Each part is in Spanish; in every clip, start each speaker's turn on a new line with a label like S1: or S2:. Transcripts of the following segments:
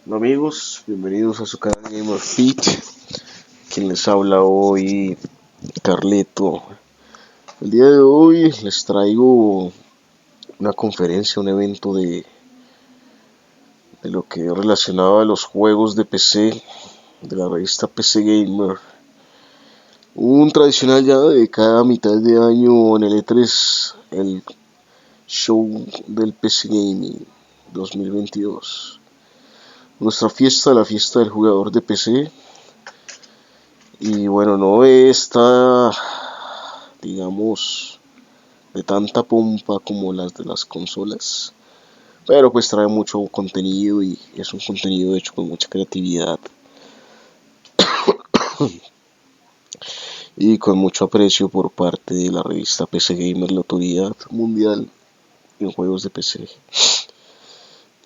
S1: Hola amigos, bienvenidos a su canal Gamer Fit. Quien les habla hoy, Carleto. El día de hoy les traigo una conferencia, un evento de lo que es relacionado a los juegos de PC, de la revista PC Gamer. Un tradicional ya de cada mitad de año en el E3, el show del PC Gaming 2022. Nuestra fiesta, la fiesta del jugador de PC. Y bueno, no está, digamos, de tanta pompa como las de las consolas, pero pues trae mucho contenido y es un contenido hecho con mucha creatividad y con mucho aprecio por parte de la revista PC Gamer, la autoridad mundial en juegos de PC.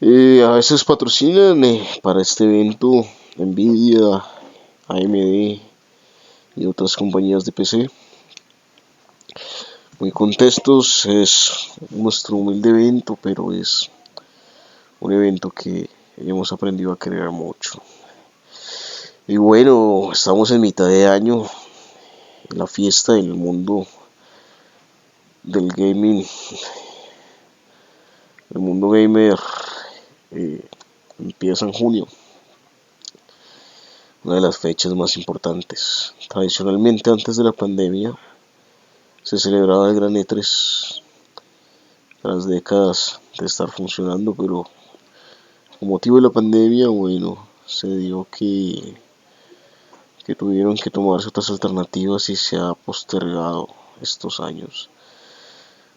S1: A veces patrocinan para este evento Nvidia, AMD y otras compañías de PC. Muy contentos, es nuestro humilde evento, pero es un evento que hemos aprendido a querer mucho. Y bueno, estamos en mitad de año, en la fiesta del mundo del gaming, el mundo gamer eh, empieza en junio, una de las fechas más importantes. Tradicionalmente antes de la pandemia se celebraba el Gran E3, tras décadas de estar funcionando, pero con motivo de la pandemia, bueno, se dio que tuvieron que tomarse otras alternativas y se ha postergado estos años.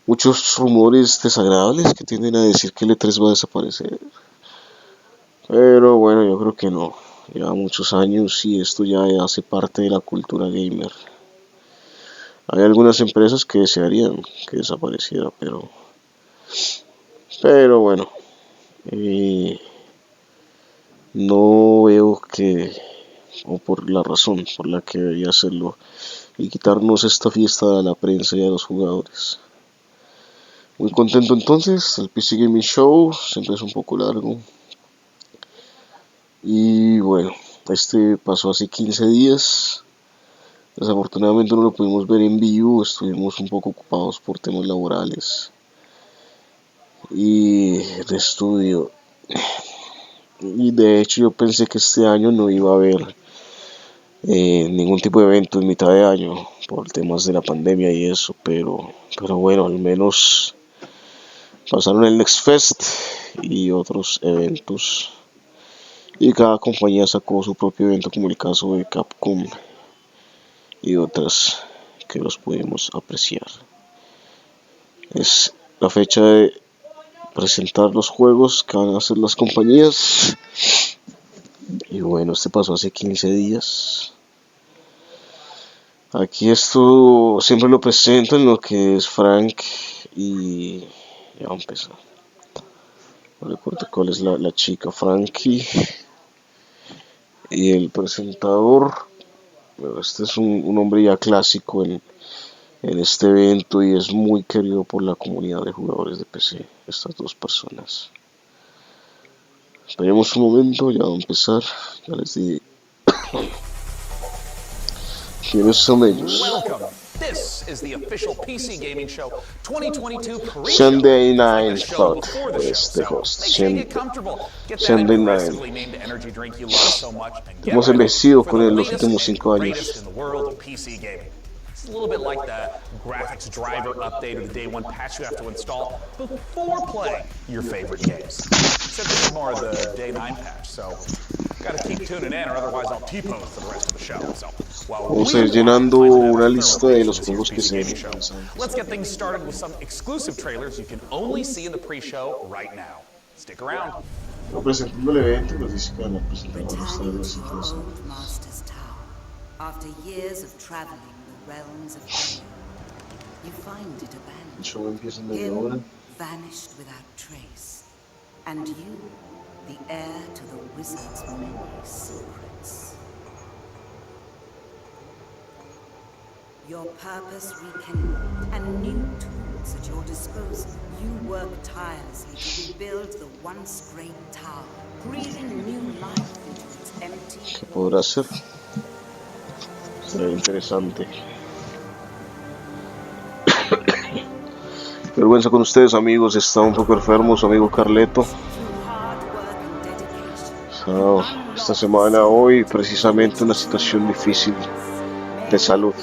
S1: Muchos rumores desagradables que tienden a decir que el E3 va a desaparecer, pero bueno, yo creo que no. Lleva muchos años y esto ya hace parte de la cultura gamer. Hay algunas empresas que desearían que desapareciera, pero bueno, eh, no veo que, o por la razón por la que debería hacerlo, y quitarnos esta fiesta a la prensa y a los jugadores. Muy contento entonces, el PC Gaming Show siempre es un poco largo. Y bueno, este pasó hace 15 días. Desafortunadamente no lo pudimos ver en vivo, estuvimos un poco ocupados por temas laborales y de estudio. Y de hecho yo pensé que este año no iba a haber ningún tipo de evento en mitad de año por temas de la pandemia y eso, pero bueno, al menos pasaron el Next Fest y otros eventos. Y cada compañía sacó su propio evento, como el caso de Capcom y otras que los pudimos apreciar. Es la fecha de presentar los juegos que van a hacer las compañías. Y bueno, este pasó hace 15 días. Aquí esto siempre lo presento en lo que es Frank y ya vamos a empezar. No recuerdo cuál es la chica, Frankie y el presentador. Bueno, este es un hombre ya clásico en este evento y es muy querido por la comunidad de jugadores de PC, estas dos personas. Esperemos un momento, ya va a empezar, ya les dije quiénes son ellos.
S2: Welcome. This is the official PC Gaming Show 2022 pre-show.
S1: Sunday
S2: It's like
S1: Nine
S2: a show
S1: Thought
S2: before the show.
S1: es the
S2: So
S1: host.
S2: make sure you get comfortable. Get that
S1: Sunday Nine.
S2: aggressively named energy drink you love so much and get
S1: Hemos
S2: ready
S1: envejecido
S2: for
S1: con
S2: the
S1: él los
S2: latest
S1: últimos
S2: and
S1: 5
S2: greatest
S1: años.
S2: in the world of PC gaming. It's a little bit like the graphics driver update or the day one patch you have to install before playing your favorite games. Except this is more of the day 9 patch, so gotta keep tuning in or otherwise I'll T-pose for the rest of the show. So while
S1: Vamos
S2: we
S1: a ir
S2: apply
S1: llenando
S2: final
S1: una
S2: thermal
S1: lista de
S2: regulation
S1: los
S2: this year's
S1: juegos que
S2: PC
S1: se
S2: Gaming
S1: ven
S2: Show,
S1: interesantes.
S2: let's get things started with some exclusive trailers you can only see in the pre-show right now. Stick around.
S1: Presentando el evento, nos dice que van a presentar varios
S3: Returning
S1: trailers
S3: to your
S1: interesantes.
S3: old master's tower, after years of traveling the realms of Elu, you find it
S1: El
S3: abandoned.
S1: show empieza en media hora.
S3: Him vanished without trace, and you, the heir to the wizard's many secrets. Your purpose rekindled and new tools at your disposal. You work tirelessly to rebuild the once great tower, breathing new life into its empty
S1: ¿Qué podrá hacer? Será interesante. Vergüenza con ustedes, amigos. Está un poco enfermo su amigo Carleto. Esta semana, hoy, precisamente una situación difícil de salud.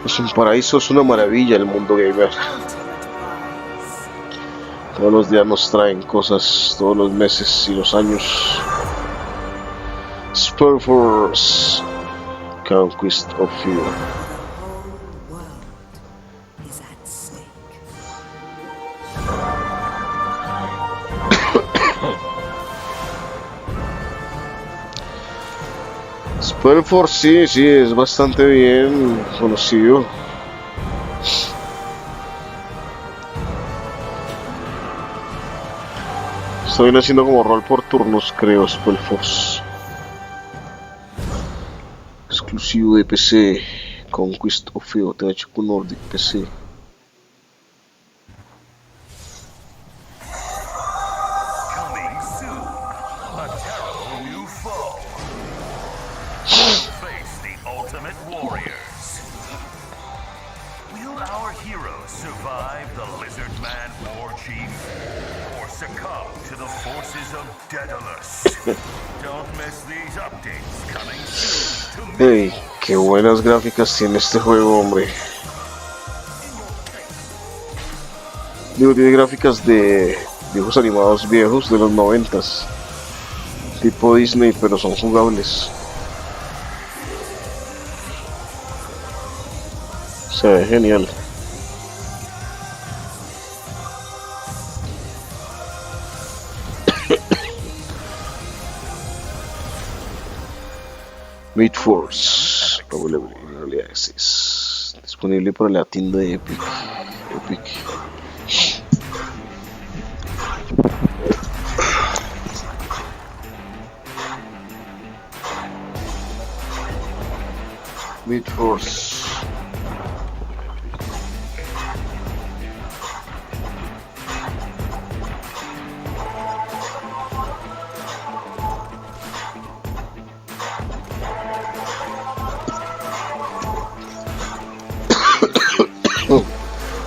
S1: Es un paraíso, es una maravilla el mundo gamer. Todos los días nos traen cosas, todos los meses y los años. Spellforce, Conquest of Fear. Spellforce sí, es bastante bien conocido. Estoy haciendo como rol por turnos, creo, Spellforce. Exclusivo de PC, Conquest of Fear, THQ Nordic PC. Hey, qué buenas gráficas tiene este juego, hombre. Digo, tiene gráficas de dibujos animados viejos de los 90s, tipo Disney, pero son jugables. Se ve genial. Meat Force, available in early access, disponible para la tienda de Epic. Meat Force.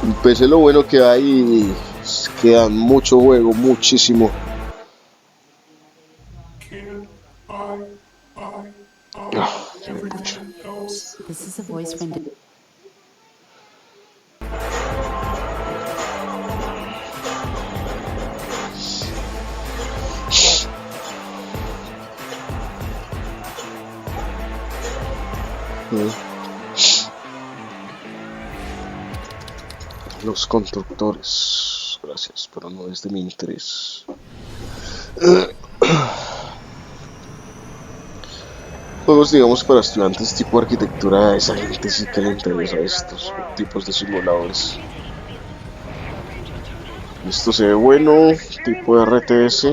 S1: En PC lo bueno que hay es que dan mucho juego, muchísimo.
S4: This is a voice friend.
S1: Los constructores, gracias, pero no es de mi interés. Juegos, digamos, para estudiantes tipo arquitectura, a esa gente sí que le interesa estos tipos de simuladores. Esto se ve bueno, tipo RTS.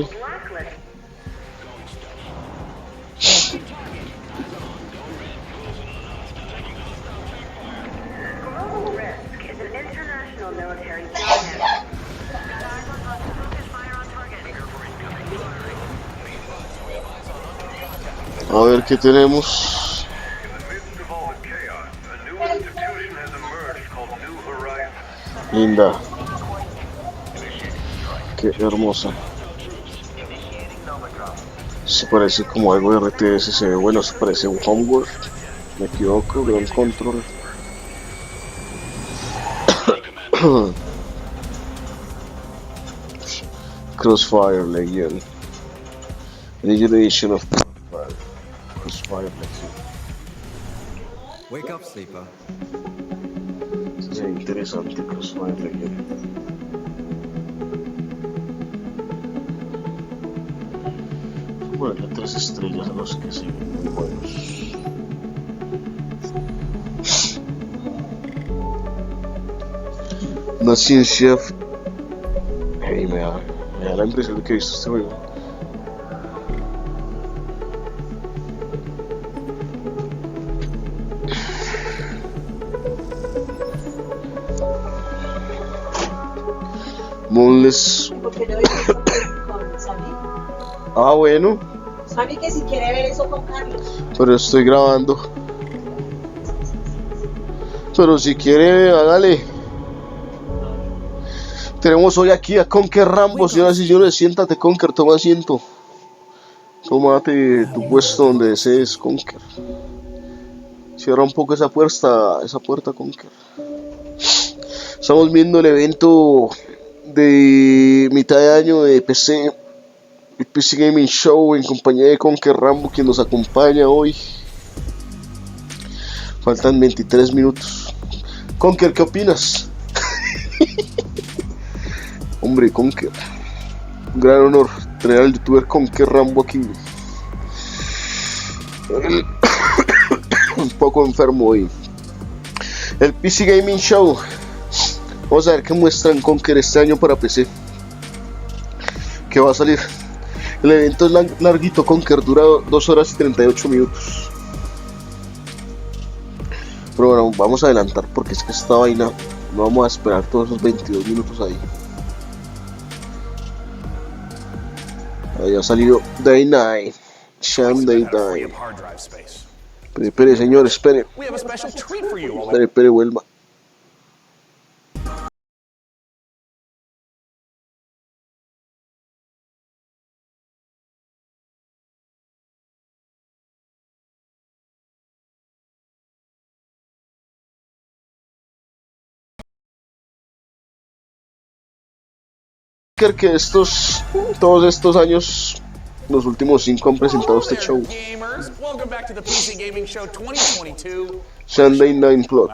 S1: A ver qué tenemos. Linda. Qué hermosa. Se parece como algo de RTS, se ve bueno, se parece a un Homeworld. Me equivoco, Ground Control. Crossfire Legion. Legion Edition of Crossfire Legion.
S5: Wake up, sleeper.
S1: Es interesante, Crossfire Legion. Bueno, 3 estrellas a los que siguen muy buenos. Una ciencia. Hey, me da la impresión de que he visto este juego. Moonless.
S6: Porque yo vi eso con Sammy.
S1: Ah, bueno,
S6: Sammy que si quiere ver eso con Carlos.
S1: pero estoy grabando. Pero si quiere, hágale. Tenemos hoy aquí a Conker Rambo, señoras y señores. Siéntate, Conker, toma asiento. Tómate tu puesto donde desees, Conker. Cierra un poco esa puerta, Conker. Estamos viendo el evento de mitad de año de PC, el PC Gaming Show, en compañía de Conker Rambo, quien nos acompaña hoy. Faltan 23 minutos. Conker, ¿qué opinas? Hombre, Conker, un gran honor tener al youtuber Conker Rambo aquí. Un poco enfermo hoy. El PC Gaming Show. Vamos a ver qué muestran Conker este año para PC. Que va a salir. El evento es larguito, Conker, dura 2 horas y 38 minutos. Pero bueno, vamos a adelantar porque es que esta vaina no vamos a esperar todos esos 22 minutos ahí. Ahí ha salido Day 9. Sham Day 9. Espere, señor, espere. Espere, vuelva. Que todos estos años, los últimos 5 han presentado este show. Sunday Night Plot.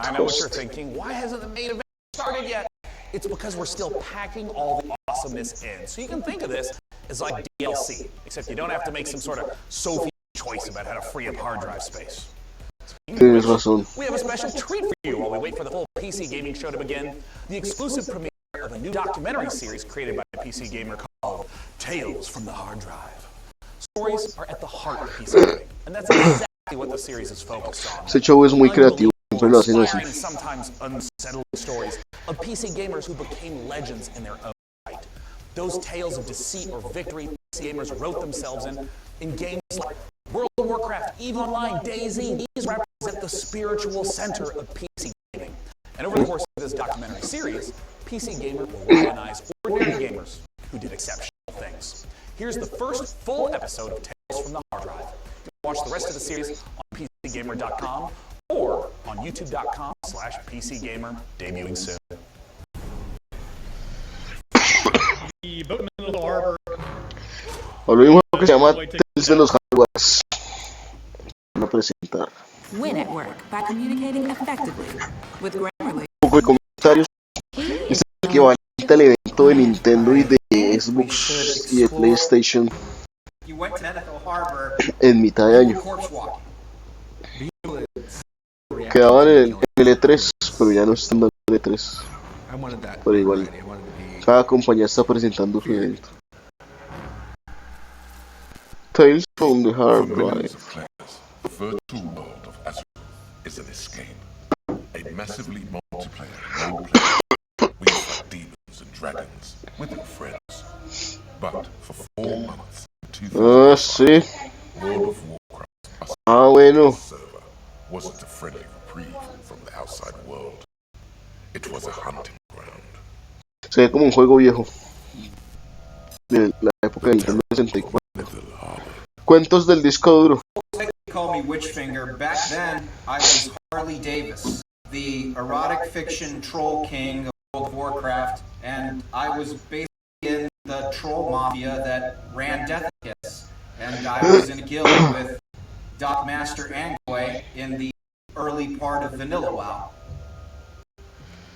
S2: It's because we're still packing all the awesomeness in. So you can think of this as like DLC, except you don't have to make some sort of Sophie choice about how to free up hard drive space.
S1: Tienes razón.
S2: We have a special treat for you while we wait for the full PC Gaming Show to begin. The exclusive premiere of a new documentary series created by a PC gamer called Tales from the Hard Drive. Stories are at the heart of PC gaming, and that's exactly what the series is focused on.
S1: Este show es muy creativo, siempre lo hacen así.
S2: Inspiring and sometimes unsettling stories of PC gamers who became legends in their own right. Those tales of deceit or victory PC gamers wrote themselves in games like World of Warcraft, EVE Online, DayZ. These represent the spiritual center of PC gaming. And over the course of this documentary series, PC Gamer will recognize ordinary gamers who did exceptional things. Here's the first full episode of Tales from the Hard Drive. You can watch the rest of the series on PCGamer.com or on YouTube.com/PCGamer, debuting soon.
S7: The boat in the middle harbor.
S1: Volvimos a lo que se llama Tales de los Jaguars. Van a presentar
S4: Win at work by communicating effectively with Grammarly.
S1: un poco de comentarios. Este es el equivalente al evento de Nintendo y de Xbox y de PlayStation en mitad de año. Quedaban en el E3, pero ya no están dando el E3. Pero igual, cada compañía está presentando su evento. Tales from the Hard Drive.
S8: The virtual world of Azure is an escape. A massively multiplayer role-playing. We fight demons and dragons with our friends. But for 4 months,
S1: Sí.
S8: World of Warcraft,
S1: Bueno.
S8: server, wasn't a friendly reprieve from the outside world. It was a hunting ground.
S1: Se ve como un juego viejo de la época de Nintendo 64. Cuentos del disco duro.
S9: Call me Witchfinger. Back then, I was Harley Davis, the erotic fiction troll king of World of Warcraft, and I was basically in the troll mafia that ran Death Kiss, and I was in a guild with Doc Master Angway in the early part of Vanilla WoW.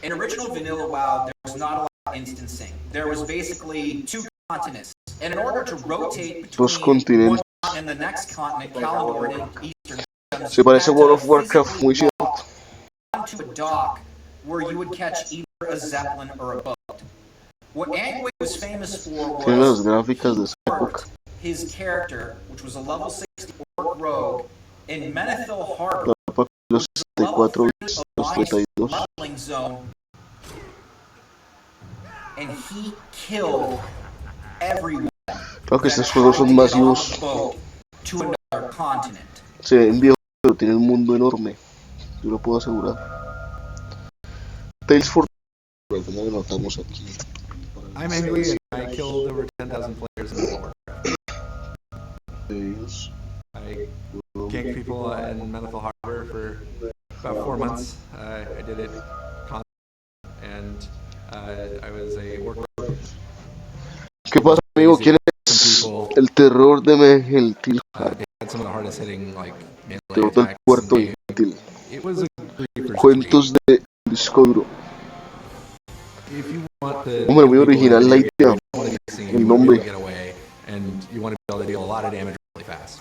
S9: In original Vanilla WoW, there was not a lot of instancing. There was basically 2 continents, and in order to rotate between one and the next continent, Kalimdor and Eastern,
S1: Se parece a World of Warcraft muy cierto.
S9: onto a dock where you would catch either a zeppelin or a boat. What Angway was famous for
S1: Tiene las
S9: was
S1: gráficas de esa época.
S9: his character, which was a level 60 orc rogue in Menethil Harbor,
S1: Los 64 bits, los 32.
S9: leveling zone. and he killed everyone
S1: Creo que
S9: that
S1: estos juegos
S9: tried
S1: son
S9: to get on
S1: masivos.
S9: the boat to another continent.
S1: Se ven viejos, pero tienen un mundo enorme. Yo lo puedo asegurar. Tales for... ¿Cómo lo notamos aquí?
S5: I'm angry and I killed over 10,000 players in World of Warcraft.
S1: Ellos.
S5: I ganked people in Menethil Harbor for about 4 months. I did it constantly, and I was a work rogue.
S1: ¿Qué pasa, amigo? ¿Quién es el terror de Meheltil?
S5: They had some of the hardest hitting, like, melee
S1: Terror del
S5: attacks.
S1: puerto Meheltil.
S5: It was a creeper's
S1: Cuentos de disco duro.
S5: dream. If you want to
S1: Hombre, muy original la idea. El nombre.
S5: get away, and you want to be able to deal a lot of damage really fast.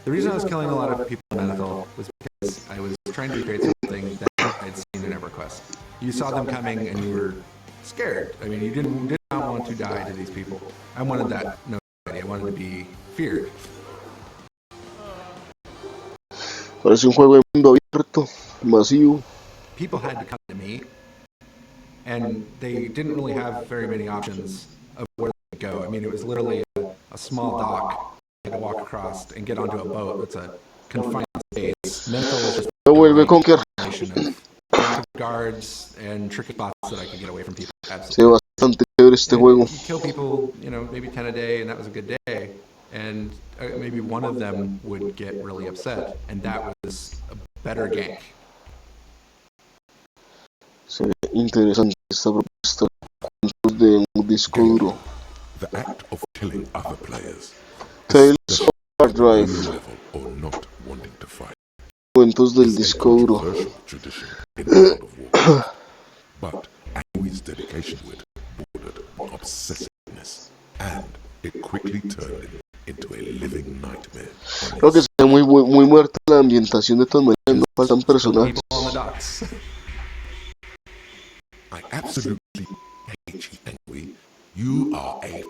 S5: The reason I was killing a lot of people in Menethil was because I was trying to recreate something that I'd seen in EverQuest. You saw them coming and you were scared. I mean, you did not want to die to these people. I wanted that notoriety. I wanted to be feared.
S1: Parece un juego de mundo abierto, masivo.
S5: People had to come to me, and they didn't really have very many options of where they could go. I mean, it was literally a small dock. You had to walk across and get onto a boat that's a confined space. Menethil was just
S1: Se vuelve Conquer.
S5: of guards and tricky spots that I could get away from people.
S1: Se ve
S5: Absolutely.
S1: bastante chévere este juego.
S5: You kill people, maybe 10 a day, and that was a good day. And maybe one of them would get really upset, and that was a better gank.
S1: Se ve interesante esta propuesta. Cuentos de un disco duro.
S8: The act of killing other players,
S1: Tales of Hard Drive.
S8: level or not wanting to fight,
S1: Cuentos del
S8: is a
S1: disco duro.
S8: controversial tradition in World of Warcraft. But Angui's dedication to it bordered on obsessiveness, and it quickly turned into a living nightmare.
S1: Creo que se ve muy muerta la ambientación de todas maneras. No faltan personajes.
S5: People on the docks.
S8: I absolutely hate you, Angui. You are a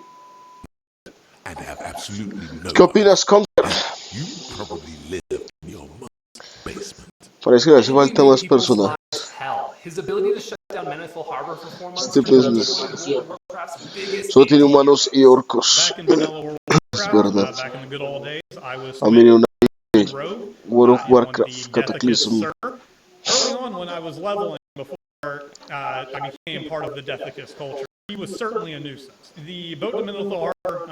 S8: and have absolutely no.
S1: ¿Qué opinas, Conquer?
S8: You probably live in your mother's basement.
S1: Parece que le hace falta más personajes.
S10: Hell, his ability to shut down Menethil Harbor for 4 months
S1: Este business.
S10: was Warcraft's biggest
S1: Solo tiene humanos y orcos.
S7: Back in vanilla World of
S1: Es
S7: Warcraft,
S1: verdad.
S7: back in the good old days, I was
S1: A mí una
S7: rogue.
S1: World of
S7: I won
S1: Warcraft
S7: the
S1: Cataclysm.
S7: Deathicus Sir. Early on, when I was leveling, before I became part of the Deathicus culture, he was certainly a nuisance. The boat to Menethil Harbor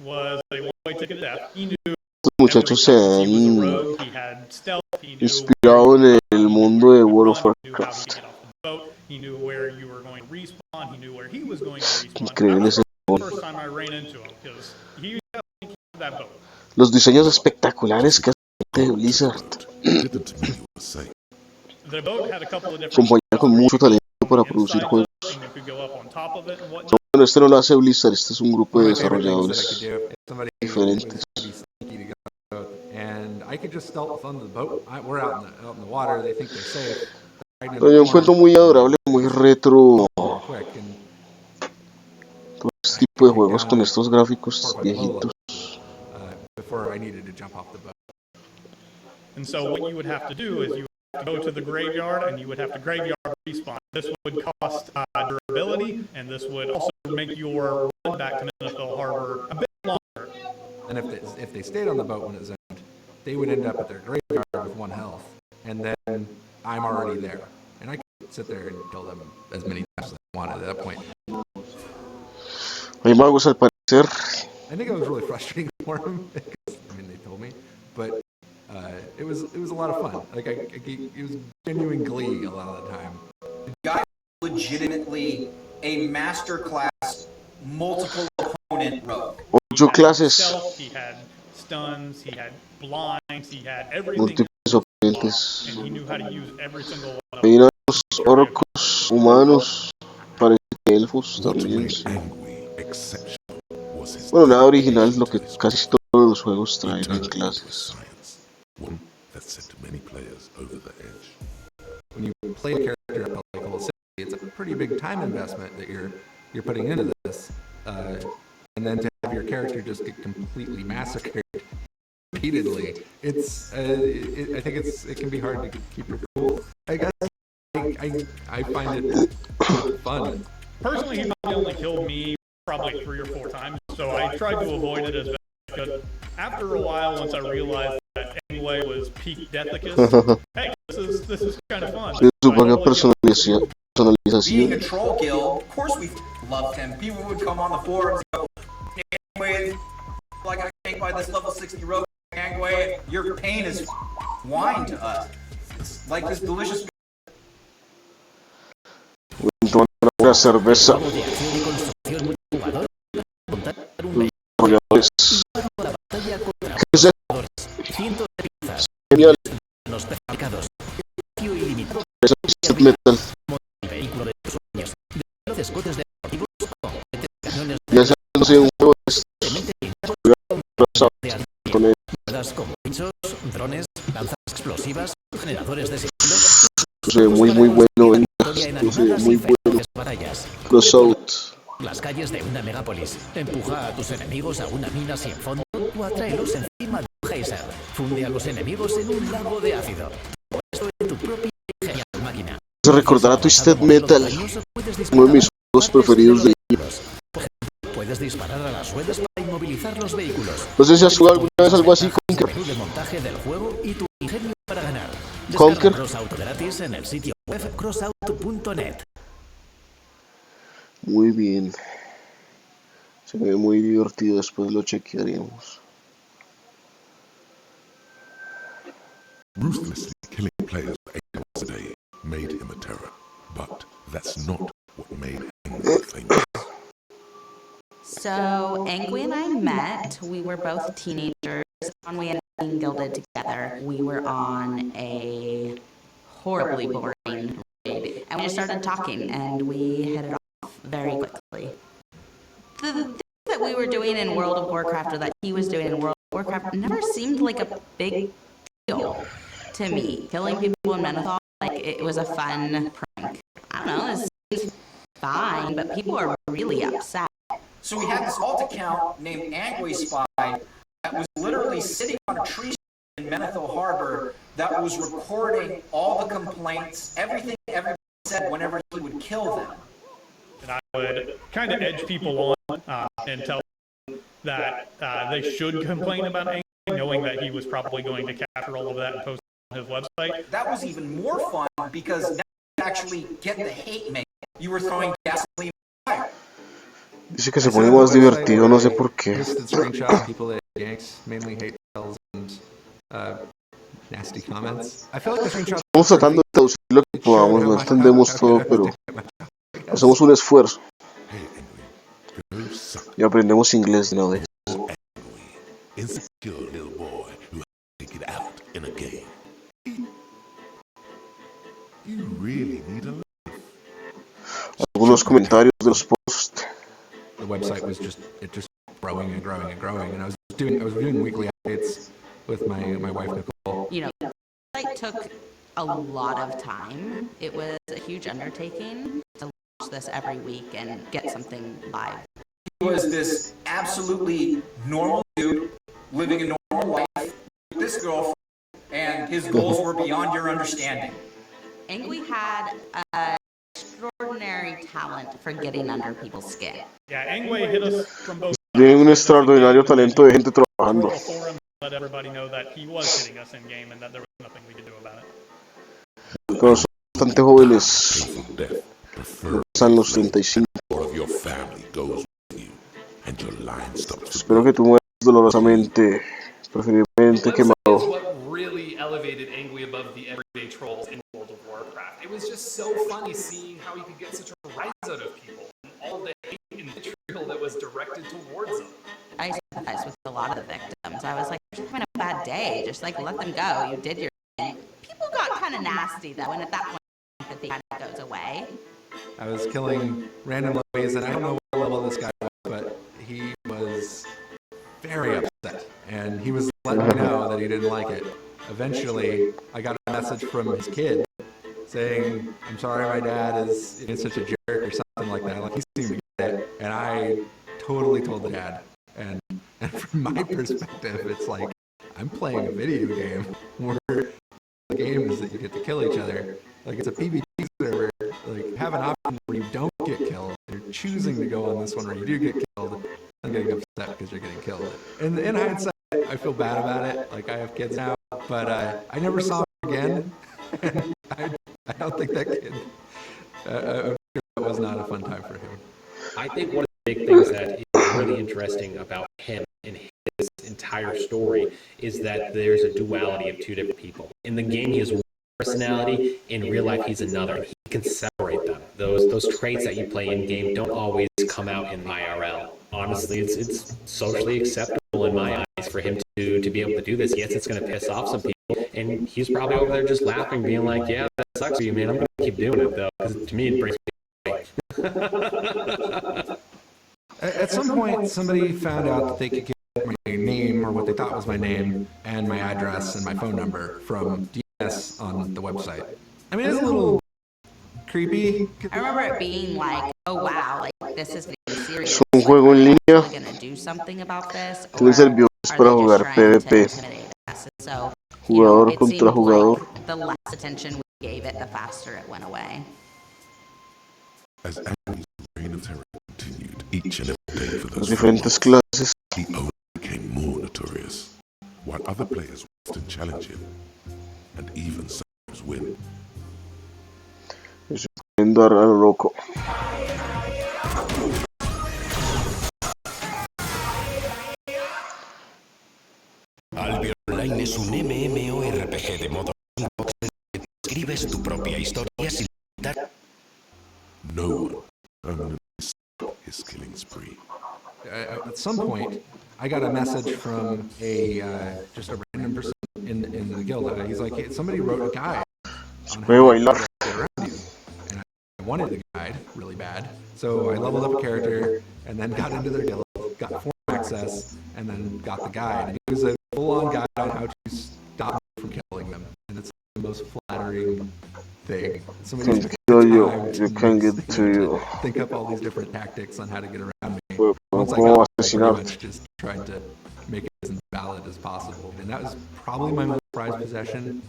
S7: was a one-way ticket to death. He knew
S1: Estos muchachos se
S7: he was a
S1: han
S7: rogue. He had stealth. He knew
S1: inspirado en el mundo de World of
S7: he knew how
S1: Warcraft.
S7: to get off the boat. He knew where you were going to respawn. He knew where he was going to respawn.
S1: Increíble ese
S7: That was
S1: juego.
S7: the first time I ran into him because he definitely kept that boat.
S1: Los diseños espectaculares que hace de Blizzard.
S8: Didn't mean you were safe.
S7: The boat had a couple of different
S1: Compañía con mucho talento para producir
S7: inside
S1: juegos.
S7: and you could go up on top of it and whatnot.
S1: Bueno, este no lo hace Blizzard, este es un grupo de
S5: My favorite things that I could
S1: desarrolladores
S5: do if somebody
S1: diferentes.
S5: was to be sneaky to get on the boat, and I could just stealth onto the boat. We're out in the water. They think they're safe. They're hiding in
S1: Pero
S5: the
S1: yo encuentro
S5: corner
S1: muy adorable, muy retro
S5: real quick, and
S1: todo este tipo de juegos con estos gráficos viejitos.
S5: before I needed to jump off the boat.
S7: And so what you would have to do is you would have to go to the graveyard and you would have to graveyard respawn. This would cost durability, and this would also make your run back to Menethil Harbor a bit longer.
S5: And if they stayed on the boat when it zoned, they would end up at their graveyard with 1 health, and then I'm already there, and I could sit there and kill them as many times as I wanted at that point.
S1: Hay magos al parecer.
S5: I think it was really frustrating for him because they told me, but it was a lot of fun. Like it was genuine glee a lot of the time.
S9: The guy was legitimately a master class, multiple opponent rogue.
S1: 8 clases,
S7: Stealth, he had stuns, he had blinds, he had everything,
S1: múltiples oponentes.
S7: and he knew how to use every single one of them.
S1: Enanos, orcos, humanos, parece que elfos
S8: What
S1: también.
S8: made
S1: Sí.
S8: Angui exceptional was his
S1: Bueno, nada original,
S8: dedication
S1: lo
S8: to
S1: que
S8: his
S1: casi todos los juegos
S8: He
S1: traen en
S8: turned it into a
S1: clases.
S8: science, one that sent many players over the edge.
S5: When you play a character at like level 60, it's a pretty big time investment that you're putting into this, and then to have your character just get completely massacred repeatedly, it's I think it can be hard to keep your cool. I guess I find it fun.
S7: Personally, he probably only killed me probably 3 or 4 times, so I tried to avoid it as best as I could. After a while, once I realized that Angway was peak Deathicus, hey, this is kind of fun.
S1: Su propia personalización.
S9: Being a troll guild, of course we loved him. People would come on the forums and go, Angway, like I can't buy this level 60 rogue Angway, your pain is wine to us. It's like this delicious.
S1: Tomando una cerveza. Genial. Metal. Ya sabemos un juego
S11: con pinchos, drones, lanzas explosivas, generadores de sigilo.
S1: Se ve muy bueno, se ve muy bueno. Crossout.
S11: Las calles de una megápolis. Empuja a tus enemigos a una mina sin fondo o atráelos encima de un geyser. Funde a los enemigos en un lago de ácido. Todo esto en tu propia y genial máquina.
S1: Se recordará Twisted Metal, uno de mis juegos preferidos de niños.
S11: Puedes disparar a las ruedas para inmovilizar los vehículos.
S1: No sé si has jugado alguna vez algo así, Conker.
S11: El menú de montaje del juego y tu ingenio para ganar.
S1: Conker.
S11: Crossout gratis en el sitio web crossout.net.
S1: Muy bien. Se ve muy divertido, después lo chequearemos.
S8: Ruthlessly killing players 8 hours a day made him a terror, but that's not what made Angway famous.
S12: So, Angway and I met. We were both teenagers when we ended up being guilded together. We were on a horribly boring raid, and we just started talking, and we hit it off very quickly. The things that we were doing in World of Warcraft, or that he was doing in World of Warcraft, never seemed like a big deal to me. Killing people in Menethol, like, it was a fun prank. I don't know, it seems fine, but people are really upset.
S9: So we had this alt account named Angway Spy that was literally sitting on a tree in Menethil Harbor that was recording all the complaints, everything everybody said whenever he would kill them.
S7: And I would kind of edge people on and tell them that they should complain about Angway, knowing that he was probably going to capture all of that and post it on his website.
S9: That was even more fun because now you actually get the hate mail. You were throwing gasoline on fire.
S1: Dice que se pone más divertido, no sé por qué.
S5: People that ganks mainly hate spells and nasty comments. I feel like the screenshots.
S1: Estamos tratando de traducir lo que podamos, no entendemos todo, pero hacemos un esfuerzo. Y aprendemos inglés de una vez.
S8: Insecure little boy who take it out in a game. You really need a life.
S1: Algunos comentarios de los posts.
S5: The website was just growing and growing and growing, and I was doing weekly updates with my wife Nicole.
S12: You know, the site took a lot of time. It was a huge undertaking to launch this every week and get something live.
S9: He was this absolutely normal dude living a normal life with this girlfriend, and his goals were beyond your understanding.
S12: Angway had an extraordinary talent for getting under people's skin.
S7: Yeah, Angway hit us from both
S1: Tiene un extraordinario talento de gente trabajando.
S7: let everybody know that he was hitting us in game and that there was nothing we could do about it.
S1: Pero son bastante jóvenes. Pasan los 35. Espero que tú mueras dolorosamente, preferiblemente quemado.
S10: That is what really elevated Angway above the everyday trolls in World of Warcraft. It was just so funny seeing how he could get such a rise out of people and all the hate and vitriol that was directed towards them.
S12: I sympathize with a lot of the victims. I was like, you're having a bad day. Just like, let them go. You did your thing. People got kind of nasty though, and at that point, empathy kind of goes away.
S5: I was killing random ways, and I don't know what level this guy was, but he was very upset, and he was letting me know that he didn't like it. Eventually, I got a message from his kid saying, "I'm sorry, my dad is such a jerk," or something like that. Like, he seemed to get it, and I totally told the dad. And from my perspective, it's like, I'm playing a video game where the game is that you get to kill each other. Like, it's a PvP server. Like, have an option where you don't get killed. You're choosing to go on this one where you do get killed, I'm getting upset because you're getting killed. And in hindsight, I feel bad about it. Like, I have kids now, but I never saw him again. And I don't think that kid, I'm sure that was not a fun time for him.
S13: I think one of the big things that is really interesting about him and his entire story is that there's a duality of two different people. In the game, he has one personality. In real life, he's another. And he can separate them. Those traits that you play in game don't always come out in IRL. Honestly, it's socially acceptable in my eyes for him to be able to do this. Yes, it's going to piss off some people, and he's probably over there just laughing, being like, "Yeah, that sucks for you, man. I'm going to keep doing it though, because to me it brings me joy."
S5: At some point, somebody found out that they could get my name, or what they thought was my name, and my address and my phone number from DNS on the website. I mean, it's a little creepy.
S12: I remember it being like, oh wow, like this is getting serious.
S1: Es un juego en línea.
S12: Are we gonna do something about this?
S1: Tiene servidores para jugar PvP.
S12: So,
S1: Jugador
S12: it
S1: contra
S12: seemed
S1: jugador.
S12: like the less attention we gave it, the faster it went away.
S8: As Angry's reign of terror continued each and every day for those
S1: Diferentes
S8: 4 months,
S1: clases.
S8: he only became more notorious, while other players would often challenge him, and even sometimes win.
S1: Estoy yendo a lo loco.
S14: Albion Online es un MMORPG de modo sandbox en el que escribes tu propia historia sin limitar.
S8: No one permanently stopped his killing spree.
S5: At some point, I got a message from just a random person in the guild. He's like, hey, somebody wrote a guide on how to get around you. And I wanted the guide really bad. So I leveled up a character and then got into their guild, got forum access, and then got the guide. And it was a full-on guide on how to stop me from killing them. And it's the most flattering thing. Somebody took the time to think up all these different tactics on how to get around me. Once I got there, I pretty much just tried to make it as invalid as possible. And that was probably my most prized possession,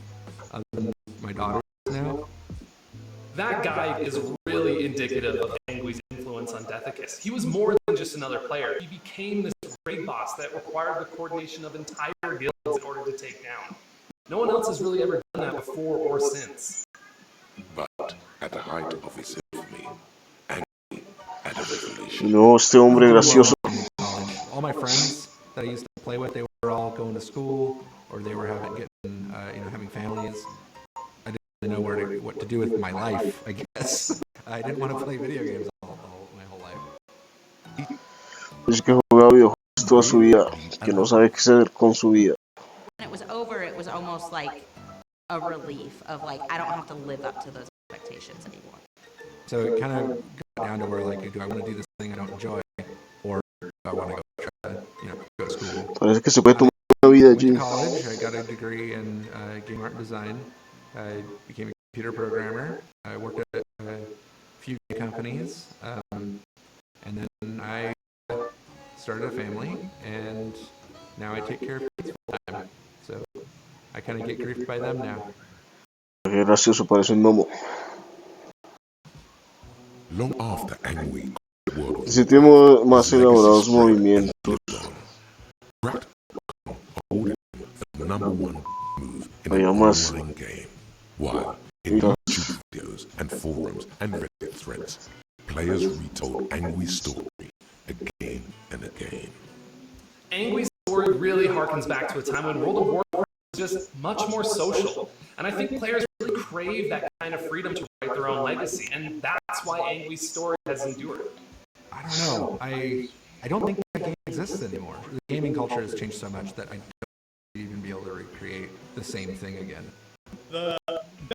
S5: other than my daughter now.
S10: That guide is really indicative of Angwy's influence on Deathicus. He was more than just another player. He became this raid boss that required the coordination of entire guilds in order to take down. No one else has really ever done that before or since.
S8: But at the height of his infamy, Angry had a revelation.
S1: No, este hombre gracioso.
S5: All my friends that I used to play with, they were all going to school, or they were having families. I didn't really know what to do with my life, I guess. I didn't want to play video games my whole life.
S1: Es que jugaba videojuegos toda su vida, que no sabe qué hacer con su vida.
S12: When it was over, it was almost like a relief of like, I don't have to live up to those expectations anymore.
S5: So it kind of got down to where, like, do I want to do this thing I don't enjoy, or do I want to go try to, go to school?
S1: Parece que se puede tomar una vida allí.
S5: I went to college. I got a degree in game art and design. I became a computer programmer. I worked at a few companies, and then I started a family, and now I take care of kids full time. So I kind of get griefed by them now.
S1: Qué gracioso, parece un gnomo.
S8: Long after Angry
S1: Si tiene más elaborados movimientos.
S8: holding the #1 move in
S1: Había
S8: an
S1: más.
S8: online game, while in YouTube videos and forums and Reddit threads, players retold Angry's story again and again.
S10: Angwy's story really harkens back to a time when World of Warcraft was just much more social. And I think players really crave that kind of freedom to write their own legacy, and that's why Angwy's story has endured.
S5: I don't know. I don't think that game exists anymore. The gaming culture has changed so much that I don't even be able to recreate the same thing again.
S7: The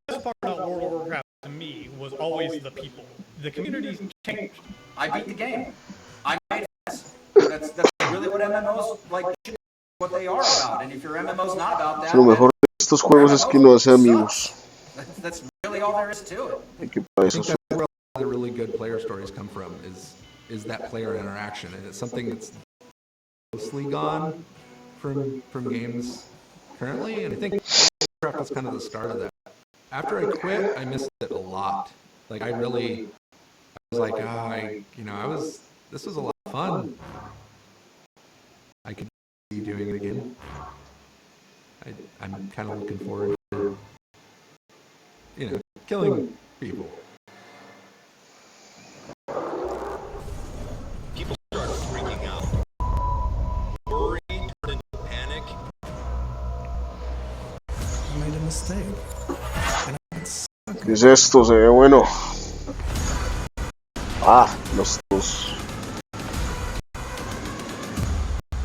S7: best part about World of Warcraft to me was always the people. The communities changed.
S9: I beat the game. I made friends. That's really what MMOs what they are about. And if your MMO's not about that,
S1: Lo mejor de estos juegos es que uno hace amigos.
S9: that's really all there is to it.
S1: Y que para
S5: I
S1: eso
S5: think that's where the really good player stories come from, is that player interaction. And it's something that's mostly gone from games currently, and I think Warcraft was kind of the start of that. After I quit, I missed it a lot. Like, I was was like, this was a lot of fun. I could see doing it again. I'm kind of looking forward to, killing people.
S15: People start freaking out. Worry turned into panic.
S16: I made a mistake.
S1: ¿Qué es esto? Se ve bueno. Ah, los dos.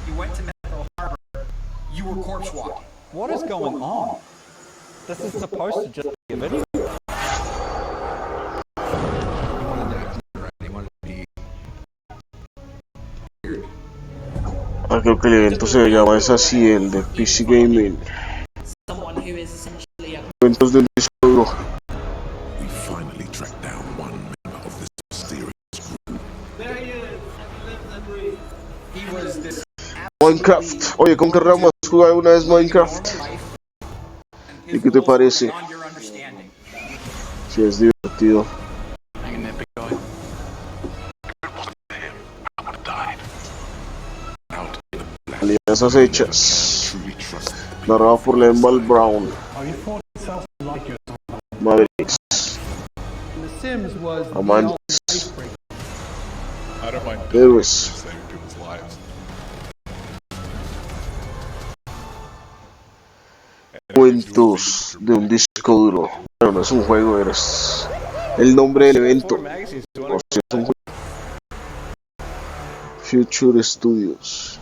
S9: You went to Medical Harbor. You were corpse walking.
S17: What is going on? This is supposed to just be a video.
S1: Ah, creo que el evento se llama es así, el de PC Gaming. Eventos de un disco duro.
S8: We finally tracked down one member of this mysterious group.
S9: There he is. He was this.
S1: Minecraft. Oye, ¿cómo querramos jugar una vez Minecraft? ¿Y qué te parece? Sí, es divertido. Alianzas hechas. Narrado por Lembal Brown. Mavericks. Amantes. Héroes. Cuentos de un disco duro. Pero no es un juego, es el nombre del evento. O sea, es un juego. Future Studios.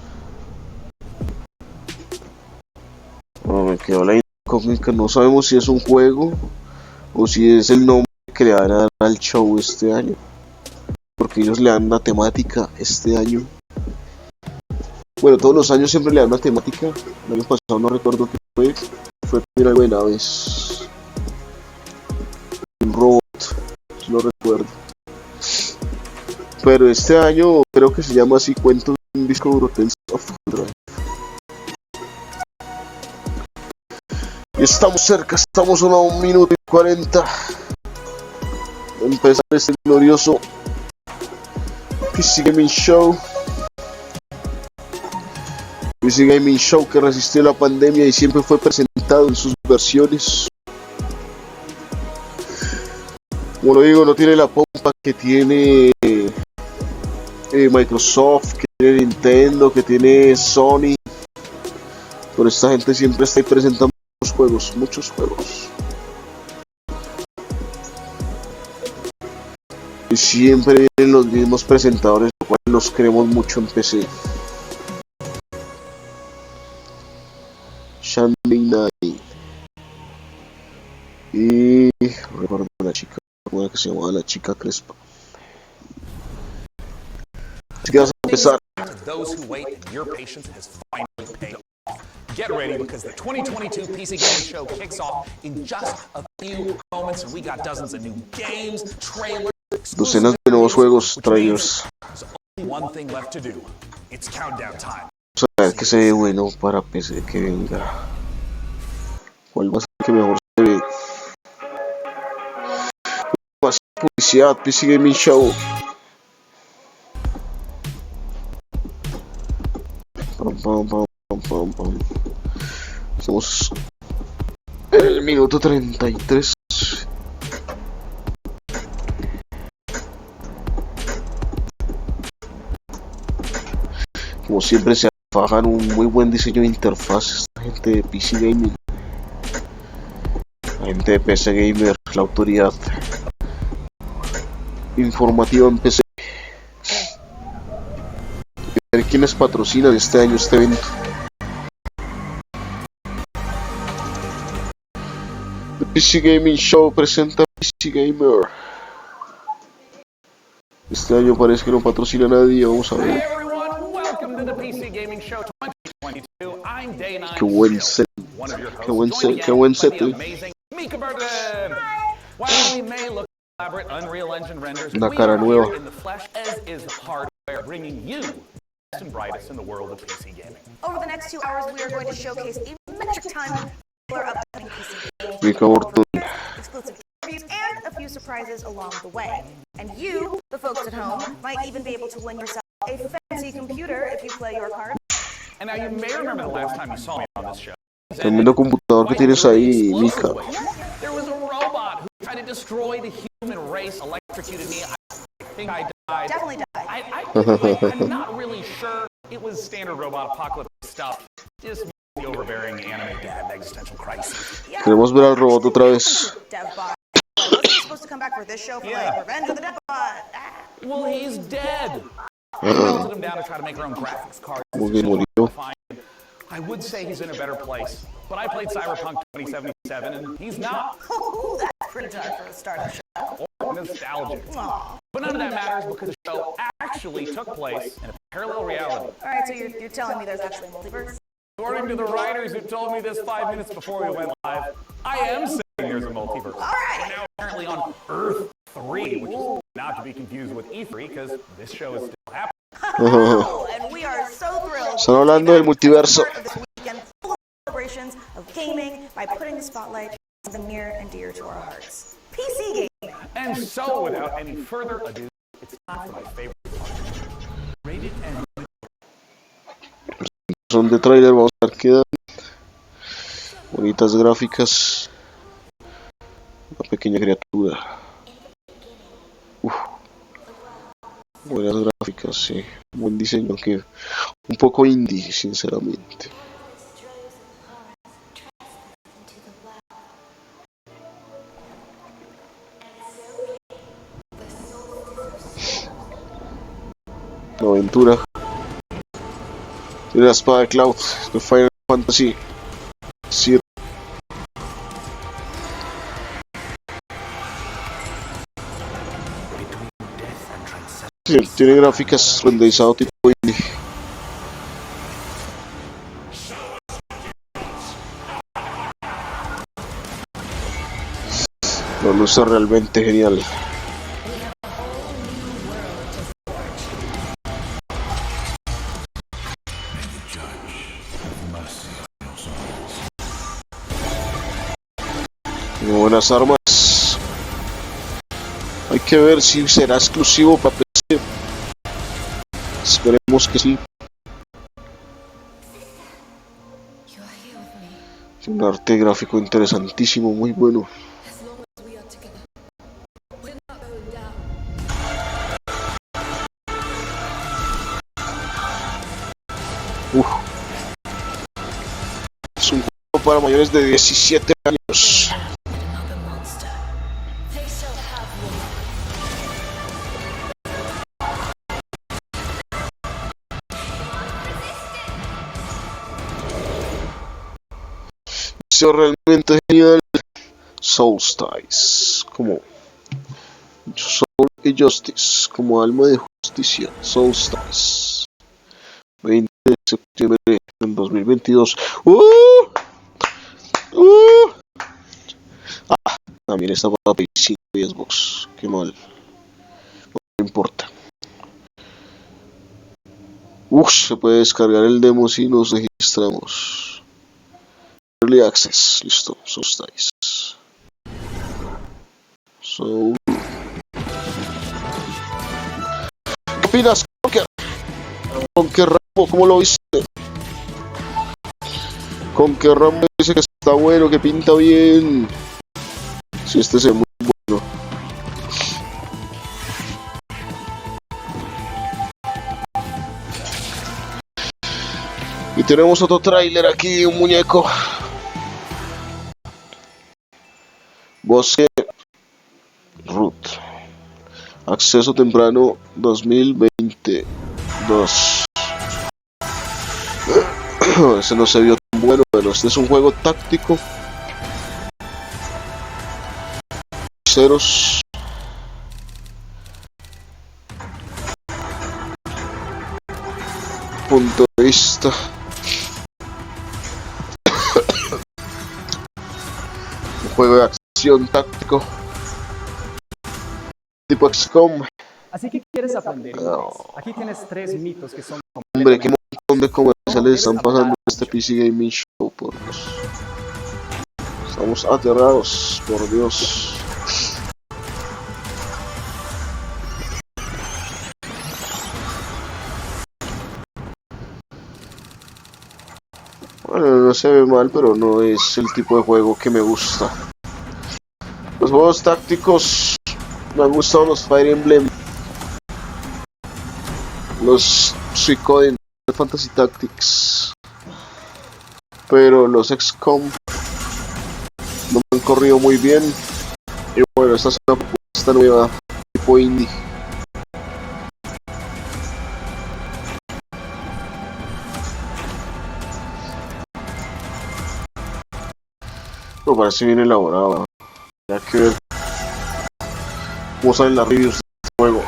S1: No, me quedó la incógnita. No sabemos si es un juego o si es el nombre que le dan al show este año. Porque ellos le dan una temática este año. Bueno, todos los años siempre le dan una temática. El año pasado no recuerdo qué fue. Fue primero algo de naves. Un robot, si lo recuerdo. Pero este año creo que se llama así Cuentos de un disco duro, Tales of Drive. Y estamos cerca, estamos a 1 minuto y 40 de empezar este glorioso PC Gaming Show. PC Gaming Show que resistió la pandemia y siempre fue presentado en sus versiones. Como lo digo, no tiene la pompa que tiene Microsoft, que tiene Nintendo, que tiene Sony. Pero esta gente siempre está ahí presentando muchos juegos. Y siempre vienen los mismos presentadores, lo cual los queremos mucho en PC. Shandy Night. Y recuerdo una chica, una que se llamaba la chica Crespa. Así que vamos a empezar.
S2: Those who wait and your patience has finally paid off. Get ready because the 2022 PC Gaming Show kicks off in just a few moments, and we got dozens of new games, trailers,
S1: Docenas de nuevos juegos, trailers.
S2: There's only one thing left to do. It's countdown time.
S1: Vamos a ver qué se ve bueno para PC que venga. ¿Cuál va a ser el que mejor se ve? Más publicidad, PC Gaming Show. Estamos en el minuto 33. Como siempre se fajan un muy buen diseño de interfaz esta gente de PC Gaming. La gente de PC Gamer, la autoridad informativa en PC. A ver quiénes patrocinan este año este evento. The PC Gaming Show presenta PC Gamer. Este año parece que no patrocina a nadie, vamos a ver. Qué buen set, qué buen set, qué buen set. Una cara nueva.
S2: And brightest in the world of PC gaming.
S18: Over the next 2 hours, we are going to showcase a metric ton of our upcoming PC games,
S1: Rica Horton.
S18: exclusive interviews, and a few few surprises along the way. And you, the folks at home, might even be able to win yourself a fancy computer if you play your cards.
S2: And now you may remember the last time you saw me on this show.
S1: Tremendo computador que tienes ahí, Mika.
S2: There was a robot who tried to destroy the human race, electrocuted me. I think I died.
S18: Definitely died.
S2: I'm not really sure. It was standard robot apocalypse stuff. Just the overbearing anime dad and existential crisis.
S1: Queremos ver al robot otra vez.
S18: DevBot. Wasn't he supposed to come back for this show for like Revenge of the DevBot?
S2: Well, he's dead. We melted him down to try to make our own graphics cards. I would say he's in a better place, but I played Cyberpunk 2077 and he's not.
S18: Ooh, that's pretty dark for a startup show.
S2: Or nostalgic. But none of that matters because the show actually took place in a parallel reality.
S18: All right, so you're telling me there's actually a multiverse?
S2: According to the writers who told me this 5 minutes before we went live, I am saying there's a multiverse.
S18: All right.
S2: We're now apparently on Earth 3, which is not to be confused with E3 because this show is still happening.
S18: And we are so thrilled.
S1: Están hablando del multiverso.
S18: This weekend full of celebrations of gaming by putting the spotlight on the near and dear to our hearts. PC gaming.
S2: And so, without any further ado, it's time for my favorite part. Rated M.
S1: Son de trailer, vamos a ver qué dan. Bonitas gráficas. Una pequeña criatura. Buenas gráficas, sí. Buen diseño, que un poco indie, sinceramente. Una aventura. Tiene la espada de Cloud de Final Fantasy 7. Tiene gráficas renderizado tipo indie. Lo luce realmente genial. Muy buenas armas. Hay que ver si será exclusivo para PC. Esperemos que sí. Un arte gráfico interesantísimo, muy bueno. Es un juego para mayores de 17 años. Realmente genial. Soulstice como Soul y Justice como alma de justicia. Soulstice 20 de septiembre del 2022. También está para Play 5 y Xbox. Qué mal, no importa. Se puede descargar el demo si nos registramos. Early Access, listo, Soulstice. ¿Qué opinas, Conker? Conker Rambo, ¿cómo lo viste? Conker Rambo dice que está bueno, que pinta bien. Sí, este se ve muy bueno. Y tenemos otro tráiler aquí, un muñeco. Bosque Root. Acceso temprano 2022. Ese no se vio tan bueno, pero este es un juego táctico. Ceros. Punto de vista. Un juego de acción táctico. Tipo XCOM.
S19: Así que quieres aprender inglés. Aquí tienes 3 mitos que son...
S1: Hombre, qué montón de comerciales están pasando en este PC Gaming Show, por Dios. Estamos aterrados, por Dios. Bueno, no se ve mal, pero no es el tipo de juego que me gusta. Los juegos tácticos me han gustado los Fire Emblem, los Suicoden, Fantasy Tactics, pero los XCOM no me han corrido muy bien. Y bueno, esta es una propuesta nueva, tipo indie. Me parece bien elaborado. Hay que ver cómo salen las reviews de este juego.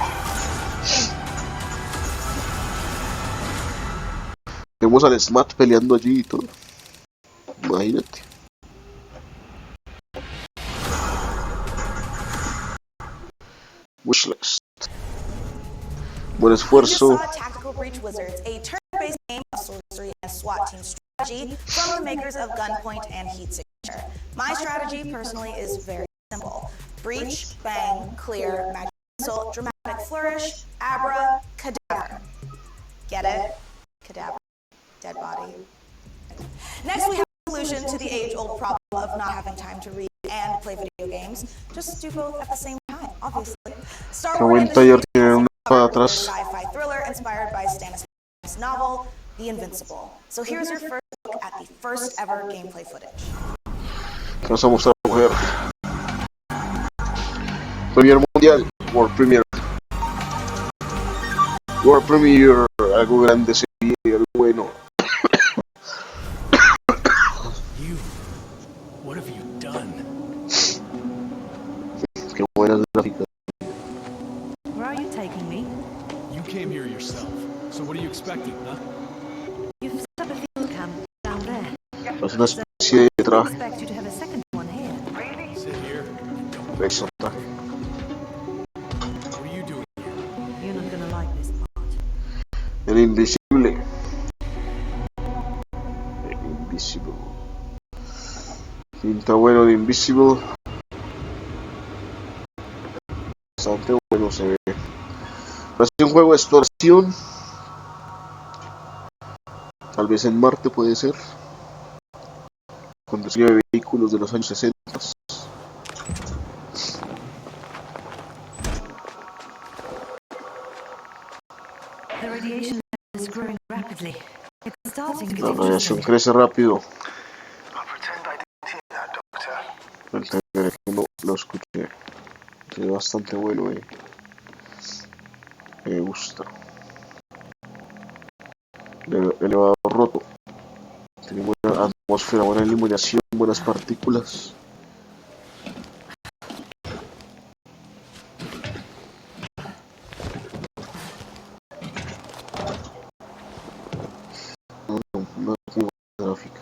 S1: Vemos al Smat peleando allí y todo. Imagínate. Wishlist. Buen esfuerzo.
S18: Tactical Breach Wizards, a turn-based game of sorcery and SWAT team strategy from the makers of Gunpoint and Heat Signature. My strategy, personally, is very simple. Breach, bang, clear, magic missile, dramatic flourish, abra, cadaver. Get it? Cadaver. Dead body. Next, we have a solution to the age-old problem of not having time to read and play video games. Just do both at the same time, obviously. Star Wars sci-fi thriller inspired by Stanislavski's novel, The Invincible. So here's your first look at the first ever gameplay footage.
S1: Vamos a mostrar a mujer. Premier Mundial, World Premier. World Premier, algo grande se viene, algo bueno.
S15: What have you done?
S1: Qué buenas gráficas.
S20: Where are you taking me?
S15: You came here yourself. So what are you expecting, huh?
S20: You've set up a field camp down there.
S1: Es una especie de
S20: I
S1: traje.
S20: expect you to have a second one here.
S15: Sit here.
S1: Eso, traje.
S15: What are you doing here?
S20: You're not gonna like this part.
S1: El invisible. El invisible. Pinta bueno de Invisible. Bastante bueno se ve. Parece un juego de exploración. Tal vez en Marte puede ser. Con diseño de vehículos de los años 60.
S20: The radiation is growing rapidly. It's starting to get
S1: La radiación
S20: interesting.
S1: crece rápido. Entenderé que no lo escuché. Se ve bastante bueno, me gusta. Elevador roto. Tiene buena atmósfera, buena iluminación, buenas partículas. No tiene buenas gráficas.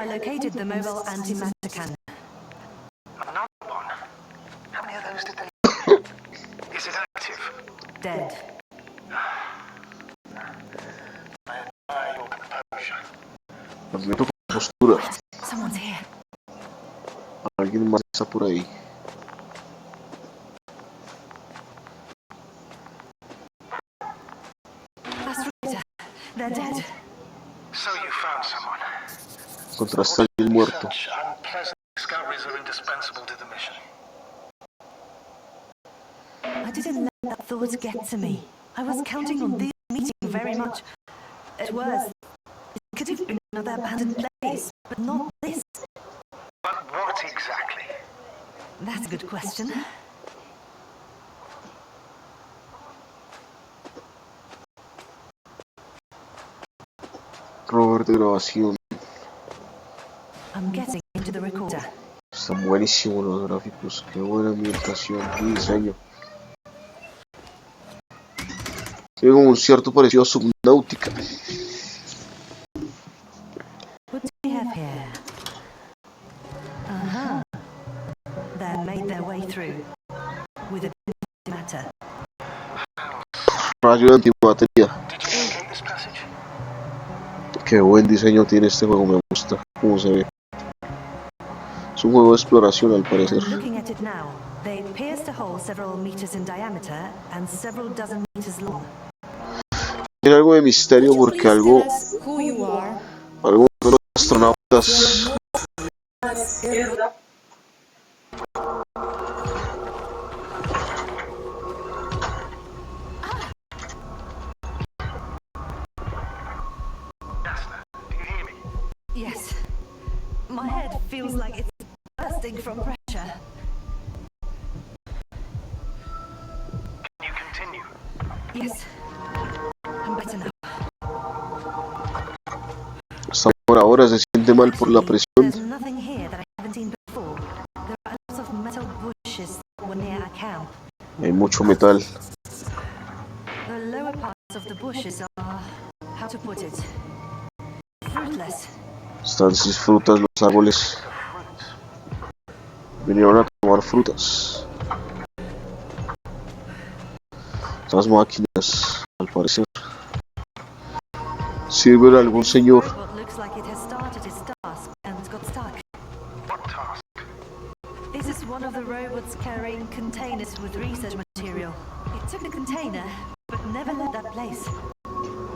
S20: I located the mobile antimatter cannon.
S15: Another one? How many of those did they... Is it active?
S20: Dead.
S15: I admire your composure.
S1: Admito tu postura.
S20: Someone's here.
S1: Alguien más está por ahí.
S20: Astrolator. They're dead.
S15: So you found someone.
S1: Encontraste a alguien muerto.
S15: Such unpleasant discoveries are indispensable to the mission.
S20: I didn't let that thought get to me. I was counting on this meeting very much. It was. It could have been another abandoned place, but not this.
S15: But what exactly?
S20: That's a good question.
S1: Robert de grabación.
S20: I'm getting into the recorder.
S1: Están buenísimos los gráficos. Qué buena ambientación y diseño. Tiene como un cierto parecido a Subnautica.
S20: What do we have here? Uh-huh. They made their way through with a bit of matter.
S1: Rayo de antibatería.
S15: Did you locate this passage?
S1: Qué buen diseño tiene este juego, me gusta cómo se ve. Es un juego de exploración al parecer.
S20: Looking at it now, They pierced a hole several meters in diameter and several dozen meters long.
S1: Tiene algo de misterio porque algo
S4: Who you are.
S1: de los astronautas
S20: Yes. My head feels like it's bursting from pressure.
S15: Can you continue?
S20: Yes. I'm better now.
S1: hasta ahora se siente mal por la presión.
S20: There's nothing here that I haven't seen before. There are lots of metal bushes that were near our camp.
S1: Hay mucho metal.
S20: The lower parts of the bushes are, how to put it, fruitless.
S1: Están sin frutas los árboles. Vinieron a tomar frutas. Estas máquinas, al parecer, sirven a algún señor.
S20: What looks like it has started its task and got stuck.
S15: What task?
S20: This is one of the robots carrying containers with research material. It took a container, but never left that place.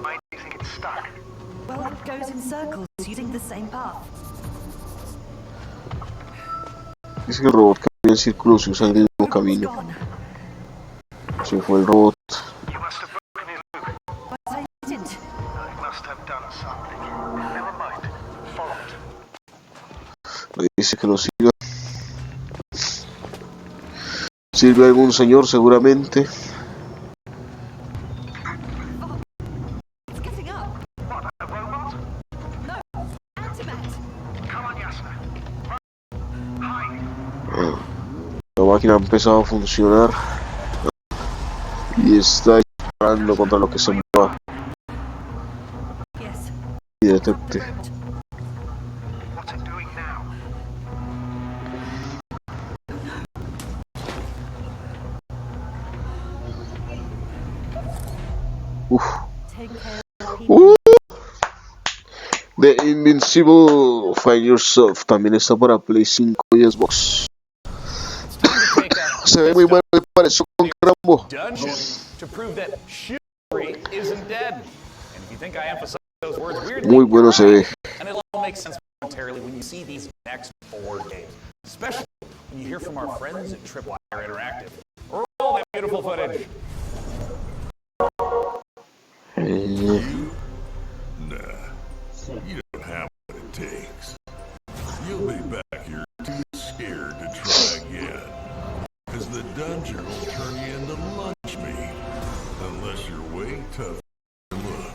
S15: Why do you think it's stuck?
S20: Well, it goes in circles using the same path.
S1: Es que el robot camina en círculos y usa el mismo camino. Se fue el robot.
S15: You must have broken his loop.
S20: But I didn't.
S15: I must have done something. Never mind. Follow it.
S1: Le dice que lo siga. Sirve a algún señor seguramente.
S20: It's getting up.
S15: What, a robot?
S20: No, Antimat.
S15: Come on, Yasna. Hi.
S1: La máquina ha empezado a funcionar y está disparando contra lo que se mueva
S20: Yes.
S1: y detecte.
S15: What's it doing now?
S1: Uf.
S20: Take care of people.
S1: The Invincible Find Yourself también está para Play 5 y Xbox. Se ve muy bueno, me pareció con Rambo.
S2: Dungeon to prove that chivalry isn't dead. And if you think I emphasize those words weirdly,
S1: Muy bueno se ve.
S2: and it'll all make sense momentarily when you see these next 4 games, especially when you hear from our friends at Tripwire Interactive. Roll that beautiful footage.
S8: Nah, you don't have what it takes. You'll be back here too scared to try again. Cause the dungeon will turn you into lunch meat. Unless you're way tough. Look,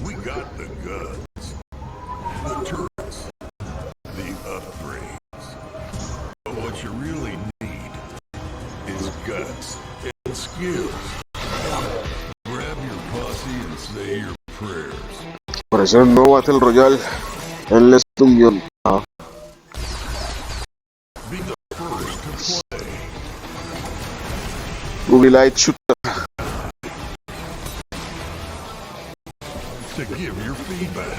S8: we got the guns, the turrets, the upgrades. But what you really need is guts and skills. Grab your posse and say your prayers.
S1: Parece un nuevo Battle Royale en Let's Dungeon.
S8: Be the first to play.
S1: Google Light Shooter.
S8: To give your feedback.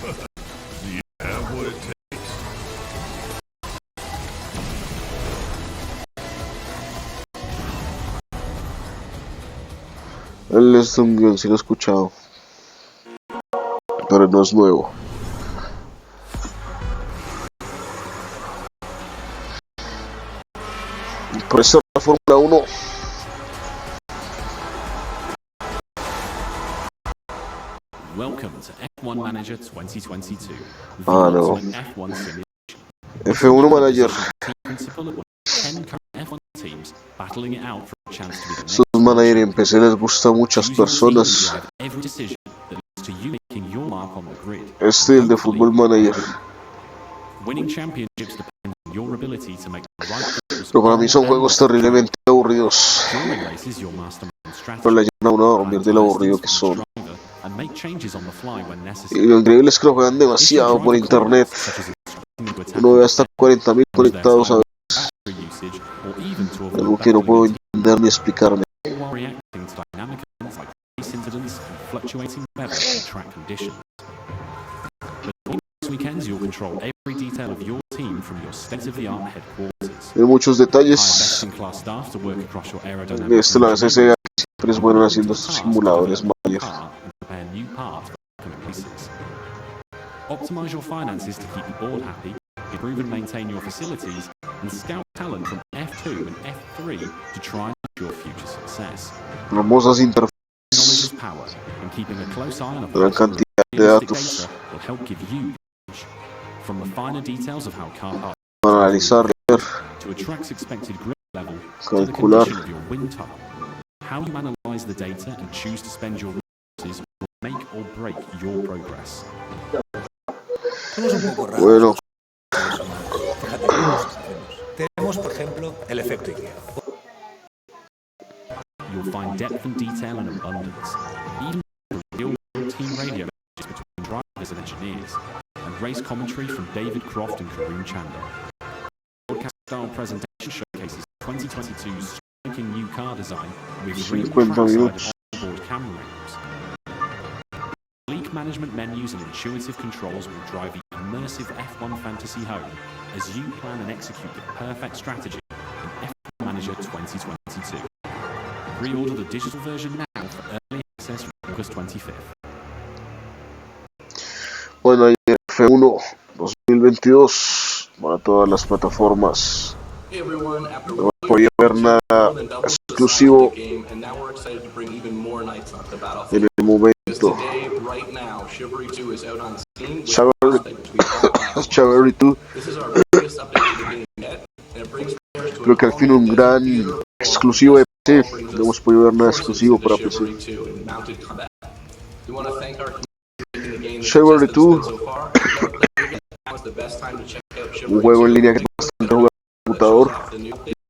S8: Do you have what it takes?
S1: El Let's Dungeon sí lo he escuchado, pero no es nuevo. Por eso la Fórmula 1
S21: Welcome to F1 Manager 2022. The
S1: no.
S21: ultimate F1 simulation.
S1: F1 Manager.
S21: Principal at one of 10 current F1 teams battling it out for a chance to be the next.
S1: Sus manager en PC les gusta a muchas personas.
S21: Every decision that leads to you making your mark on the grid.
S1: Este es el de Football Manager.
S21: Winning championships depend on your ability to make the right calls.
S1: Pero para mí son juegos terriblemente aburridos.
S21: During races, your mastermind strategy.
S1: Pero le llevan a uno a dormir de lo aburrido que son.
S21: And make changes on the fly when
S1: Y
S21: necessary.
S1: lo increíble es que lo juegan demasiado por internet. Uno ve hasta 40.000 conectados a veces. Algo que no puedo entender ni explicarme.
S21: While reacting to dynamic events like race incidents and fluctuating weather and track conditions. control every detail of your team from your state-of-the-art headquarters.
S1: Hay muchos
S21: Hire
S1: detalles.
S21: best-in-class staff to work across your aerodynamic
S1: La CCA siempre es bueno haciendo
S21: tasks
S1: estos
S21: to
S1: simuladores
S21: develop your
S1: Mayer.
S21: car and prepare new parts for upcoming races. Optimize your finances to keep the board happy, improve and maintain your facilities, and scout talent from F2 and F3 to try and ensure future success.
S1: Famosas
S21: Knowledge
S1: interfaces,
S21: is power, and keeping a close eye on a
S1: gran
S21: person's
S1: cantidad de
S21: realistic
S1: datos
S21: data will help give you the edge. From the finer details of how car parts
S1: para analizar, leer,
S21: to a track's expected grip level to the
S1: calcular.
S21: condition of your wind tunnel, how you analyze the data and choose to spend your resources will make or break your progress.
S1: Bueno,
S15: Tenemos, por ejemplo, el efecto IKEA.
S21: You'll find depth and detail in abundance, even real-world team radio messages between drivers and engineers, and race commentary from David Croft and Kareem Chandler. Broadcast-style presentation showcases 2022's striking new car design with real
S1: 50
S21: trackside
S1: minutos.
S21: onboard camera rooms. Sleek management menus and intuitive controls will drive the immersive F1 fantasy home as you plan and execute the perfect strategy in F1 Manager 2022. Pre-order the digital version now for early access from August 25th.
S1: Bueno, ahí F1 2022 para todas las plataformas. No podía ver nada exclusivo en el momento. Chivalry 2. Creo que al fin un gran exclusivo de PC. No hemos podido ver nada exclusivo para PC. Chivalry 2. Un juego en línea que es bastante jugado en computador.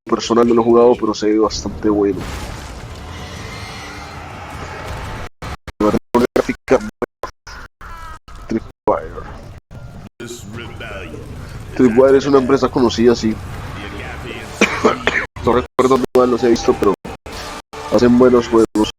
S1: Personal no lo he jugado, pero se ve bastante bueno. Una gráfica Tripwire. Tripwire es una empresa conocida, sí. No recuerdo dónde más los he visto, pero hacen buenos juegos.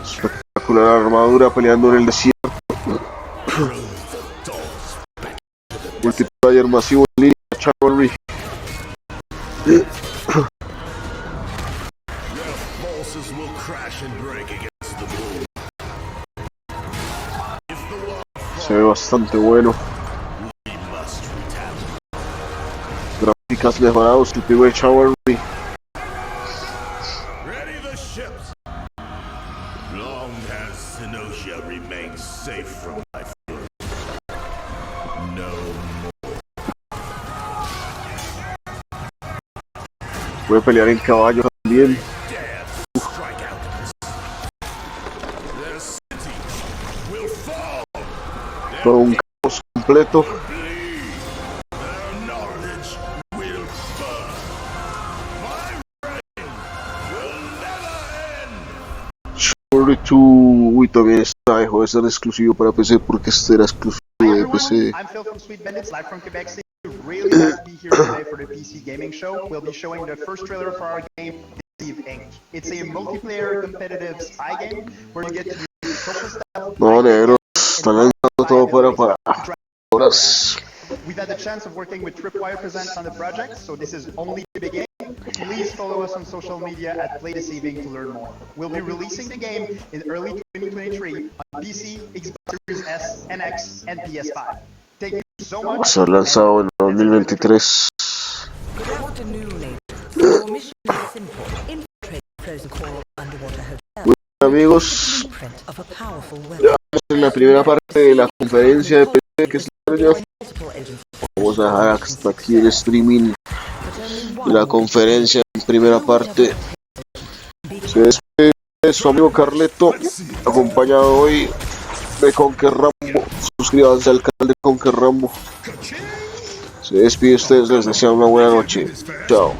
S1: Espectacular armadura peleando en el desierto. Multiplayer masivo en línea, Chivalry. Se ve bastante bueno. Gráficas mejorados, el tipo de Chivalry. Puede pelear en caballo también. Todo un caos completo. Chivalry 2, uy, también está, dejó de ser exclusivo para PC porque este era exclusivo de PC.
S3: I'm Phil from Sweet Bandits, live from Quebec City. Really glad to be here today for the PC Gaming Show. We'll be showing the first trailer for our game, Deceive Inc. It's a multiplayer competitive spy game where you get to use social stuff.
S1: No, negros, están lanzando todo para horas.
S3: We've had the chance of working with Tripwire Presents on the project, so this is only the beginning. Please follow us on social media at Play Deceiving to learn more. We'll be releasing the game in early 2023 on PC, Xbox Series S, NX, and PS5. Thank you so much.
S1: Va a ser lanzado en 2023.
S20: Good afternoon, ladies. Your mission is simple. Infiltrate Frozen Coral Underwater Hotel.
S1: Bueno, amigos,
S20: Blueprint of a powerful
S1: ya
S20: weapon.
S1: vamos en la primera parte de la conferencia de PC que es larga. Vamos a dejar hasta aquí el streaming de la conferencia en primera parte. Se despide de su amigo Carleto, acompañado hoy de Conker Rambo. Suscríbanse al canal de Conker Rambo. Se despide de ustedes, les deseo una buena noche. Chao.